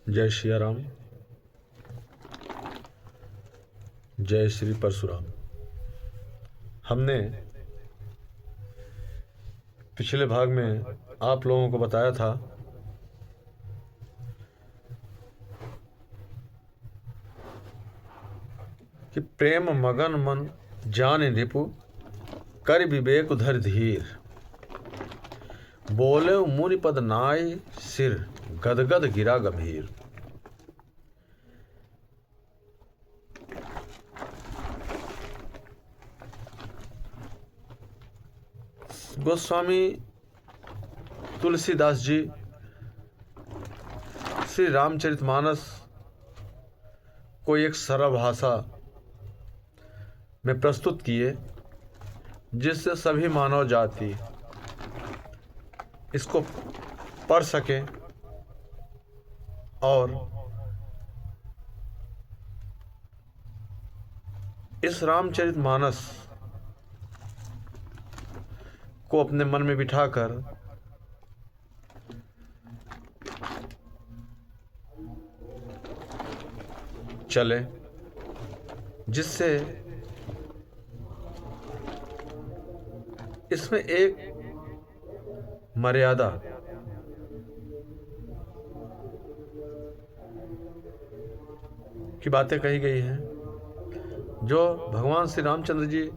जय श्री राम। जय श्री परशुराम। हमने पिछले भाग में आप लोगों को बताया था कि प्रेम मगन मन जान रिपु कर विवेक धर धीर, बोले मुनि पद नाय सिर गदगद गिरा गंभीर। गोस्वामी तुलसीदास जी श्री रामचरितमानस को एक सरल भाषा में प्रस्तुत किए, जिससे सभी मानव जाति इसको पढ़ सके और इस रामचरितमानस को अपने मन में बिठाकर चले, जिससे इसमें एक मर्यादा की बातें कही गई हैं, जो भगवान श्री रामचंद्र जी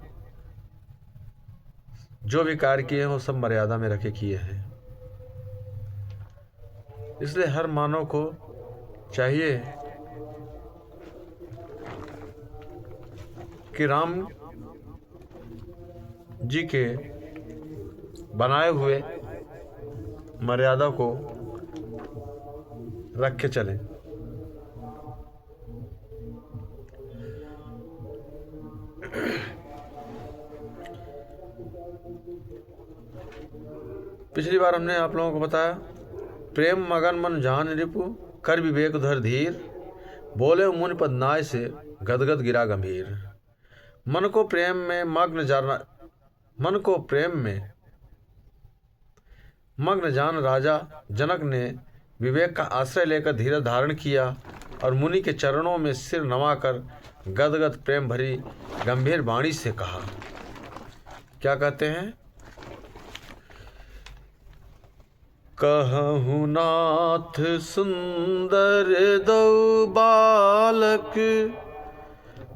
जो भी कार्य किए हैं वो सब मर्यादा में रखे किए हैं। इसलिए हर मानव को चाहिए कि राम जी के बनाए हुए मर्यादा को रख के चलें। पिछली बार हमने आप लोगों को बताया, प्रेम मगन मन जान रिपु कर विवेक धर धीर, बोले मुनि पद नाय से गदगद गिरा गंभीर। मन को प्रेम में मग्न जान राजा जनक ने विवेक का आश्रय लेकर धीरज धारण किया और मुनि के चरणों में सिर नवाकर गदगद प्रेम भरी गंभीर वाणी से कहा। क्या कहते हैं? कहूँ नाथ सुंदर दो बालक,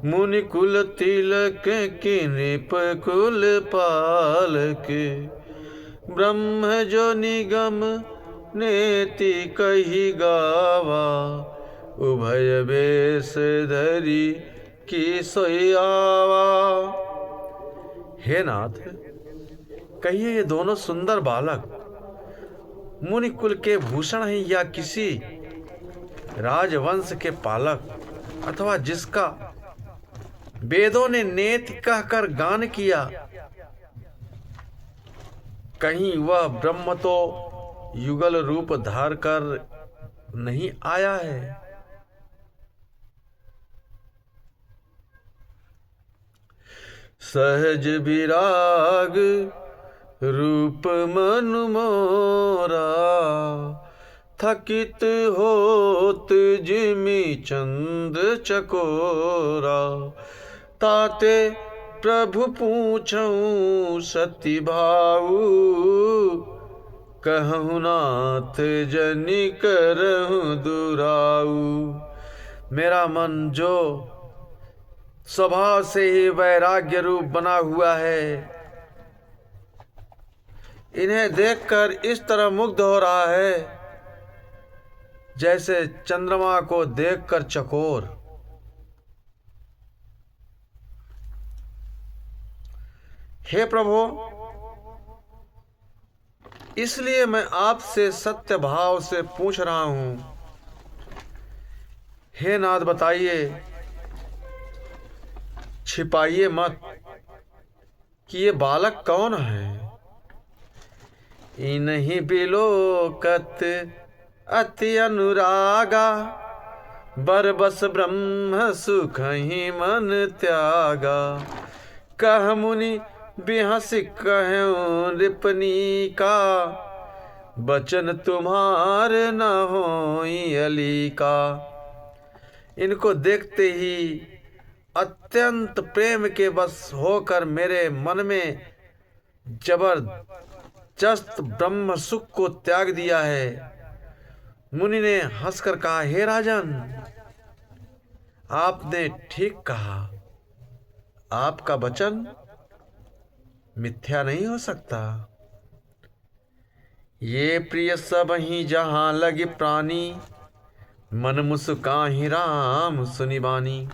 मुनि कुल तिलक की नृप कुल पालक। ब्रह्म जो निगम नेति कही गावा, उभय बेश धरी की सोई आवा। हे नाथ, कहिए ये दोनों सुंदर बालक मुनि कुल के भूषण हैं या किसी राजवंश के पालक, अथवा जिसका वेदों ने नेति कहकर गान किया? कहीं वह ब्रह्म तो युगल रूप धार कर नहीं आया है? सहज विराग रूप मन मोरा, थकित होत जिमि चंद चकोरा। ताते प्रभु पूछऊं सती भाऊ, कहूँ नाथ जनि करहूँ दुराऊ। मेरा मन जो स्वभाव से ही वैराग्य रूप बना हुआ है, इन्हें देखकर इस तरह मुग्ध हो रहा है जैसे चंद्रमा को देखकर चकोर। हे प्रभु, इसलिए मैं आपसे सत्य भाव से पूछ रहा हूं। हे नाथ, बताइए, छिपाइए मत कि ये बालक कौन है। इन्हीं बिलोकत अति अनुरागा, बरबस ब्रह्म सुख ही मन त्यागा। कह मुनि बिहस कहूँ रिपनी का, बचन तुम्हार न होई अली का। इनको देखते ही अत्यंत प्रेम के बस होकर मेरे मन में जबरदस्त ब्रह्म सुख को त्याग दिया है। मुनि ने हंसकर कहा, हे राजन, आपने ठीक कहा। आपका वचन मिथ्या नहीं हो सकता। ये प्रिय सब ही जहां लगे प्राणी, मन मुस्काहि राम सुनि बानी।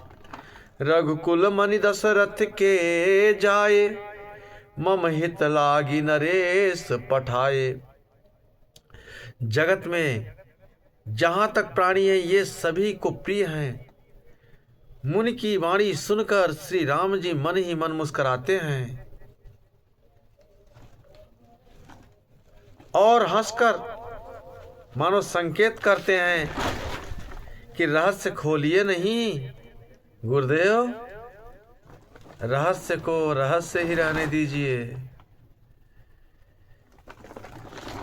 रघुकुल मनि दशरथ के जाए, मम हित लागी नरेश पठाए। जगत में जहां तक प्राणी है ये सभी को प्रिय हैं। मुनि की वाणी सुनकर श्री राम जी मन ही मन मुस्कुराते हैं और हंसकर मानो संकेत करते हैं कि रहस्य खोलिए नहीं गुरुदेव, रहस्य को रहस्य ही रहने दीजिए।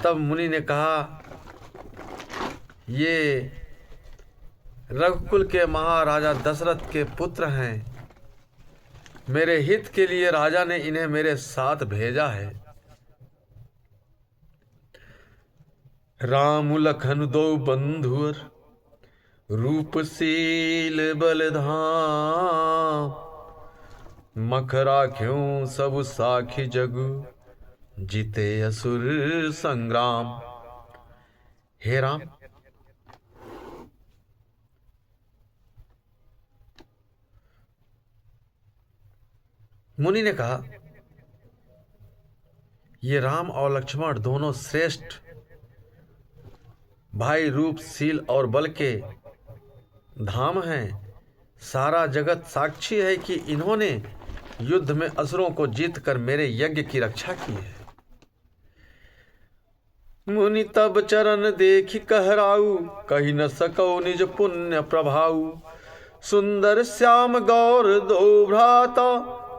तब मुनि ने कहा, ये रघुकुल के महाराजा दशरथ के पुत्र हैं। मेरे हित के लिए राजा ने इन्हें मेरे साथ भेजा है। राम लखन दो बंधुर, रूपशील बलधाम। मख राख्यों सब साखी जगु, जीते असुर संग्राम। हे राम, मुनि ने कहा, ये राम और लक्ष्मण दोनों श्रेष्ठ भाई, रूपशील और बल के धाम हैं। सारा जगत साक्षी है कि इन्होंने युद्ध में असुरों को जीतकर मेरे यज्ञ की रक्षा की है। मुनि तब चरण देखि कहराऊ, कही न सकौ निज पुण्य प्रभाऊ। सुंदर श्याम गौर दो भ्राता,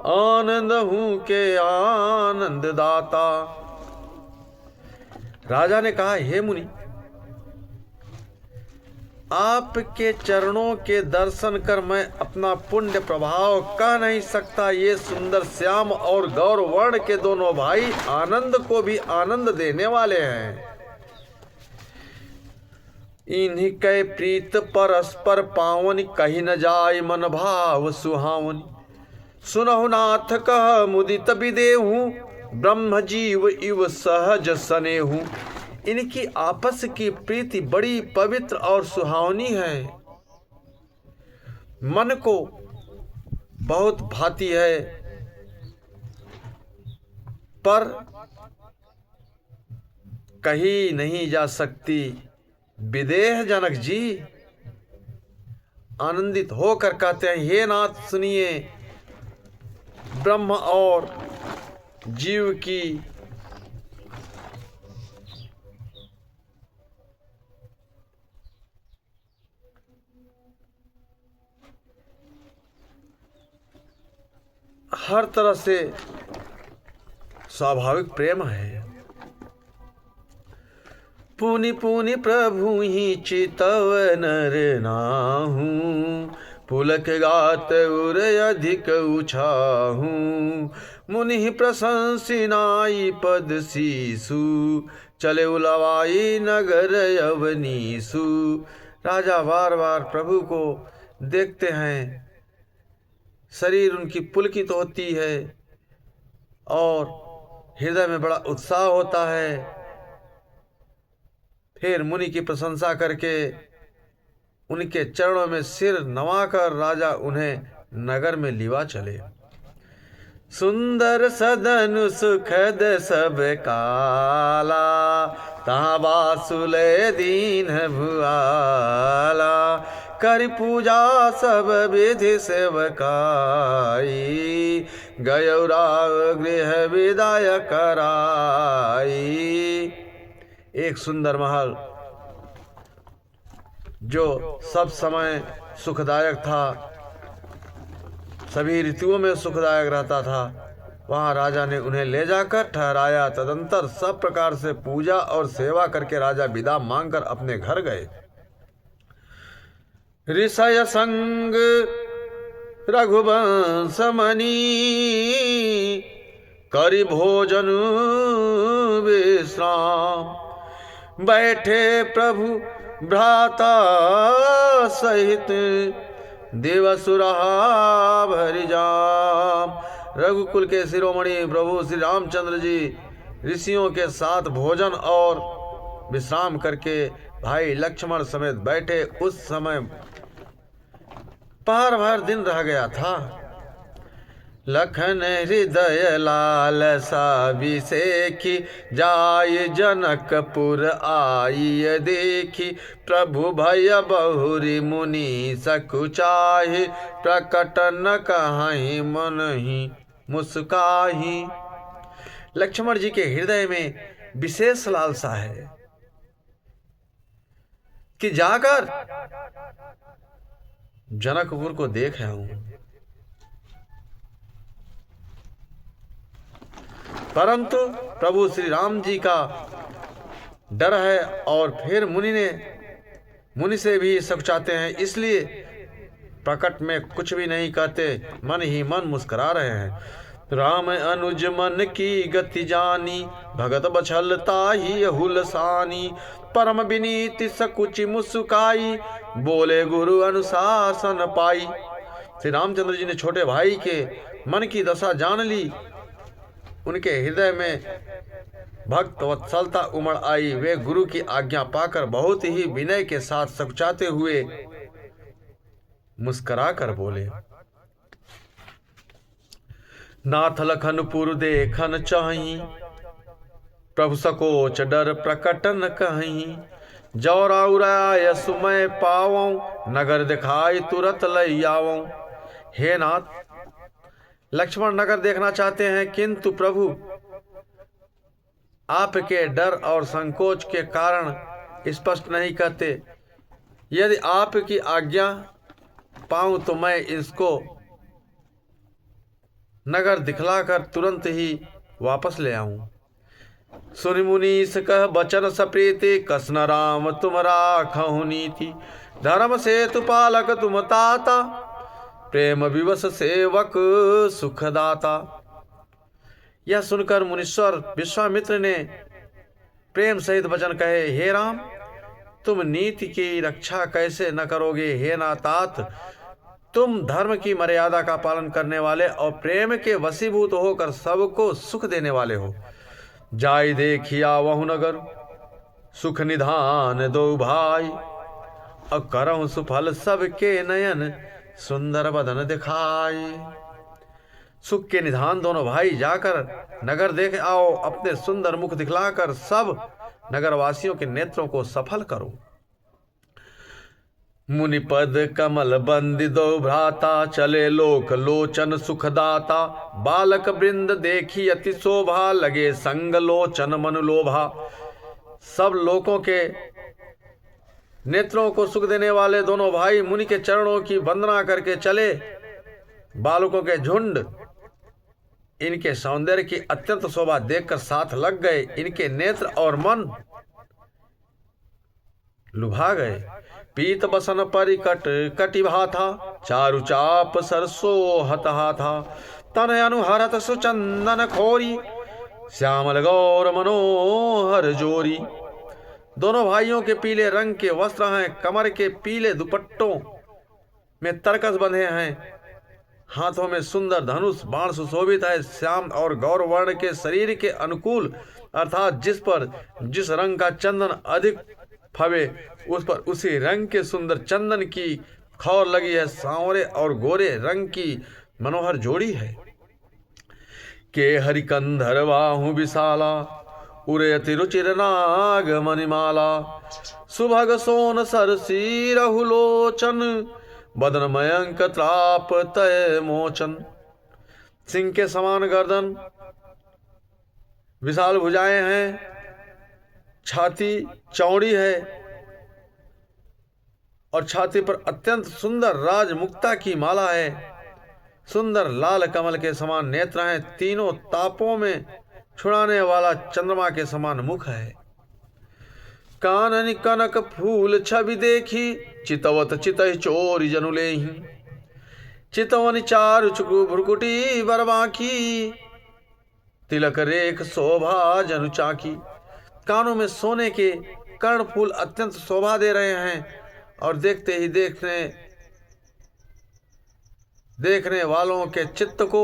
आनंद हूं के आनंद दाता। राजा ने कहा, हे मुनि, आपके चरणों के दर्शन कर मैं अपना पुण्य प्रभाव कह नहीं सकता। ये सुंदर श्याम और गौर वर्ण के दोनों भाई आनंद को भी आनंद देने वाले हैं। इन्हीं कै प्रीत परस्पर पावन, कही न जाय मन भाव सुहावन। सुनहु नाथ कह मुदित विदेहु, ब्रह्म जीव इव सहज सनेहु। इनकी आपस की प्रीति बड़ी पवित्र और सुहावनी है, मन को बहुत भाती है। पर कही नहीं जा सकती। विदेह जनक जी आनंदित होकर कहते हैं, हे नाथ सुनिए, ब्रह्म और जीव की हर तरह से स्वाभाविक प्रेम है। पुनि पुनि प्रभु ही चितव नर नाहू, पुलक गात उर अधिक उछाहू। मुनि प्रशंसी नाई पद सीसु, चले उलवाई नगर अवनीसु। राजा बार बार प्रभु को देखते हैं, शरीर उनकी पुलकित होती है और हृदय में बड़ा उत्साह होता है। फिर मुनि की प्रशंसा करके उनके चरणों में सिर नवाकर राजा उन्हें नगर में लिवा चले। सुंदर सदन सुखद सब काला, तहाँ बासुले दीन भुआला। कर पूजा सब विधि सेवकाई, गयौरा गृह विदाय कराई। एक सुंदर महल जो सब समय सुखदायक था, सभी ऋतुओं में सुखदायक रहता था, वहां राजा ने उन्हें ले जाकर ठहराया। तदंतर सब प्रकार से पूजा और सेवा करके राजा विदा मांगकर अपने घर गए। ऋषय संग रघुवंश मणि करि भोजन विश्राम। बैठे प्रभु भ्राता सहित देवसुरा भरि जाम। रघुकुल के शिरोमणि प्रभु श्री रामचंद्र जी ऋषियों के साथ भोजन और विश्राम करके भाई लक्ष्मण समेत बैठे। उस समय पहर भर दिन रह गया था। लखन हृदय लाल सा विसेखी जाय जनकपुर आई देखी। प्रभु भय बहुरी मुनि सकुचाहि प्रकट न कहीं मन ही मुस्काही। लक्ष्मण जी के हृदय में विशेष लालसा है कि जाकर जनकपुर को देख आऊं, परंतु प्रभु श्री राम जी का डर है और फिर मुनि से भी सकुचाते हैं, इसलिए प्रकट में कुछ भी नहीं कहते, मन ही मन मुस्कुरा रहे हैं। राम अनुज मन की गति जानी भगत बछलता ही हुलसानी। परम विनीति सकुचि मुस्काई बोले गुरु अनुशासन पाई। श्री रामचंद्र जी ने छोटे भाई के मन की दशा जान ली। उनके हृदय में भक्त वत्सलता उमड़ आई। वे गुरु की आज्ञा पाकर बहुत ही विनय के साथ सकुचाते हुए मुस्कुरा कर बोले। नाथ लखनपुर देखन चाही प्रभु सकोच डर प्रकट न कहीं। जौरा उराय सुमय पावों नगर दिखाई तुरत लई आवों। हे नाथ, लक्ष्मण नगर देखना चाहते हैं, किंतु प्रभु आपके डर और संकोच के कारण स्पष्ट नहीं कहते। यदि आपकी आज्ञा पाऊं तो मैं इसको नगर दिखलाकर तुरंत ही वापस ले आऊं। सुनि मुनीस कह बचन सप्रीति कसन राम तुम राखहु नीति। धर्म सेतु पालक तुम ताता प्रेम विवश सेवक सुखदाता। यह सुनकर मुनीश्वर विश्वामित्र ने प्रेम सहित वचन कहे। हे राम, तुम नीति की रक्षा कैसे न करोगे। हे नातात, तुम धर्म की मर्यादा का पालन करने वाले और प्रेम के वशीभूत होकर सबको सुख देने वाले हो। जाय देखिया वहु नगर सुख निधान दो भाई। अब करहु सुफल सबके नयन सुंदर बदन दिखाई। सुख के निधान दोनों भाई जाकर नगर देख आओ। अपने सुंदर मुख दिखलाकर सब नगरवासियों के नेत्रों को सफल करो। मुनिपद कमल बंदी दो भ्राता चले लोक लोचन सुखदाता। बालक वृंद देखी अति शोभा लगे संग लोचन मन लोभा। सब लोकों के नेत्रों को सुख देने वाले दोनों भाई मुनि के चरणों की वंदना करके चले। बालकों के झुंड इनके सौंदर्य की अत्यंत शोभा देखकर साथ लग गए। इनके नेत्र और मन लुभा गए। पीत बसन परिकट कटिभा था चारु चाप सरसो हतहा था। तन अनुहरत सुचंदन खोरी श्यामल गौर मनोहर जोरी। दोनों भाइयों के पीले रंग के वस्त्र हैं। कमर के पीले दुपट्टों में तरकस बंधे हैं। हाथों में सुंदर धनुष बाण सुशोभित है। श्याम और गौर वर्ण के शरीर के अनुकूल अर्थात जिस पर जिस रंग का चंदन अधिक फवे उस पर उसी रंग के सुंदर चंदन की खौर लगी है। सांवरे और गोरे रंग की मनोहर जोड़ी है। के हरिकंधर बाहु विशाला उरेति रुचिर नाग मणिमाला। सुभग सोन सरसी रहुलोचन बदन मयंक त्राप तय मोचन। सिंह के समान गर्दन, विशाल भुजाएं हैं, छाती चौड़ी है और छाती पर अत्यंत सुंदर राजमुक्ता की माला है। सुंदर लाल कमल के समान नेत्र हैं, तीनों तापों में छुड़ाने वाला चंद्रमा के समान मुख है। कानन कनक फूल छवि देखी, चितवत चितहि चोरी जनु लेहि। चितवन चारु चुकु भ्रुकुटी बरबाकी, तिलक रेख शोभा जनु चाकी। कानों में सोने के कर्ण फूल अत्यंत शोभा दे रहे हैं और देखते ही देखने वालों के चित्त को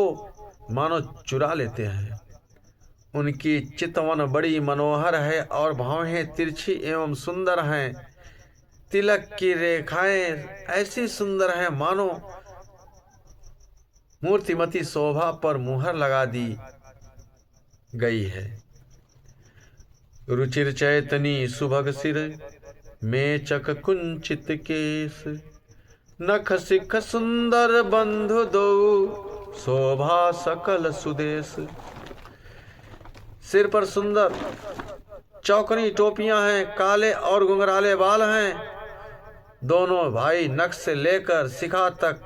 मानो चुरा लेते हैं। उनकी चितवन बड़ी मनोहर है और भौहें तिरछी एवं सुंदर हैं। तिलक की रेखाएं ऐसी सुंदर हैं मानो मूर्तिमती शोभा पर मुहर लगा दी गई है। रुचिर चैतनी सुभग सिर, मेचक कुंचित केस। नख सिख सुंदर बंधु दो, शोभा सकल सुदेश। सिर पर सुंदर चौकनी टोपियां हैं, काले और घुंघराले बाल हैं। दोनों भाई नख से लेकर शिखा तक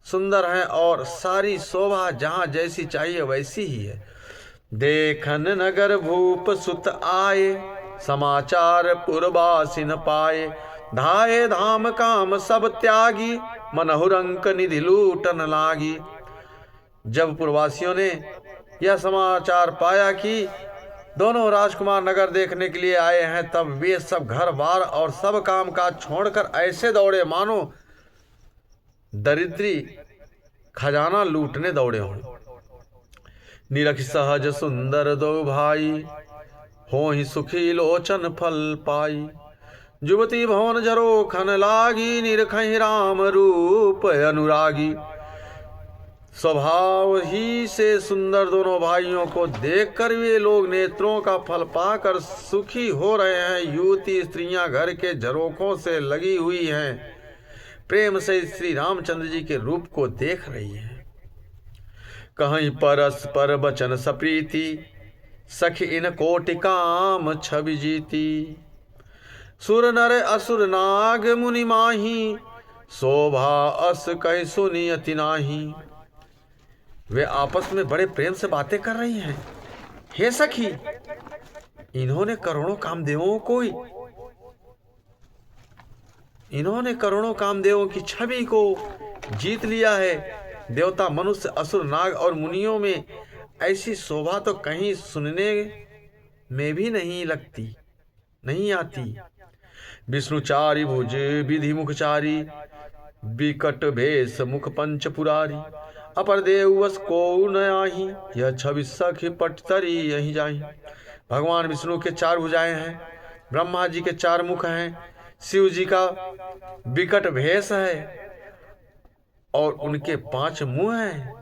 सुंदर हैं और सारी शोभा जहां जैसी चाहिए वैसी ही है। देखन नगर भूप सुत आए, समाचार पुरवासी न पाए। धाये धाम काम सब त्यागी, मनहुरंक निधि लूटन लागी। जब पुरवासियों ने यह समाचार पाया कि दोनों राजकुमार नगर देखने के लिए आए हैं, तब वे सब घर बार और सब काम काज छोड़कर ऐसे दौड़े मानो दरिद्री खजाना लूटने दौड़े हों। निरख सहज सुंदर दो भाई, हो ही सुखी लोचन फल पाई। युवती भवन जरो खन लागी, निरखहि राम रूप अनुरागी। स्वभाव ही से सुंदर दोनों भाइयों को देखकर वे लोग नेत्रों का फल पाकर सुखी हो रहे हैं। युवती स्त्रियां घर के झरोखों से लगी हुई हैं, प्रेम से श्री रामचंद्र जी के रूप को देख रही हैं। कहीं परस्पर बचन सप्रीति, सखी इन कोटि काम छवि जीती। सुर नर असुर नाग मुनि माही, शोभा अस कहि सुनी अति नाही। वे आपस में बड़े प्रेम से बातें कर रही हैं। हे सखी, इन्होंने करोड़ों कामदेवों की छवि को जीत लिया है। देवता, मनुष्य, असुर, नाग और मुनियों में ऐसी शोभा तो कहीं सुनने में भी नहीं आती। विष्णुचारी भुज विधि मुखचारी, विकट भेष मुख पंच पुरारी। अपर देवस को नयाही, यह छवि सखी पटतरी यही जाही। भगवान विष्णु के 4 भुजाएं हैं, ब्रह्मा जी के 4 मुख हैं, शिव जी का विकट भेष है और उनके 5 मुंह हैं।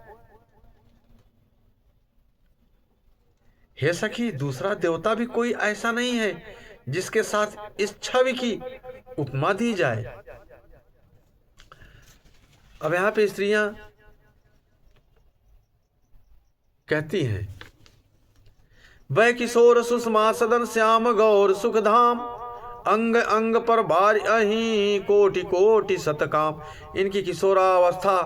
हे सखी, दूसरा देवता भी कोई ऐसा नहीं है जिसके साथ इस छवि की उपमा दी जाए। अब यहां पे स्त्रियां कहती हैं, वह किशोर सुषमा सदन श्याम गौर सुख धाम। अंग अंग पर भारी अहीं, कोटि कोटि सतकाम। इनकी किशोरावस्था,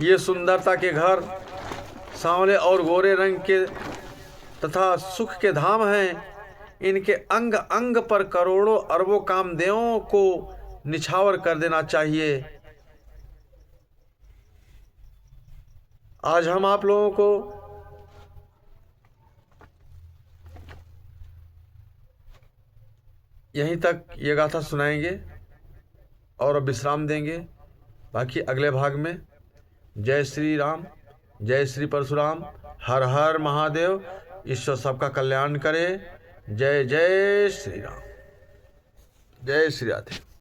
ये सुंदरता के घर, सांवले और गोरे रंग के तथा सुख के धाम हैं। इनके अंग अंग पर करोड़ों अरबों कामदेवों को निछावर कर देना चाहिए। आज हम आप लोगों को यहीं तक ये गाथा सुनाएंगे और अब विश्राम देंगे। बाकी अगले भाग में जय श्री राम, जय श्री परशुराम, हर हर महादेव। ईश्वर सबका कल्याण करे। जय जय श्री राम, जय श्री राधे।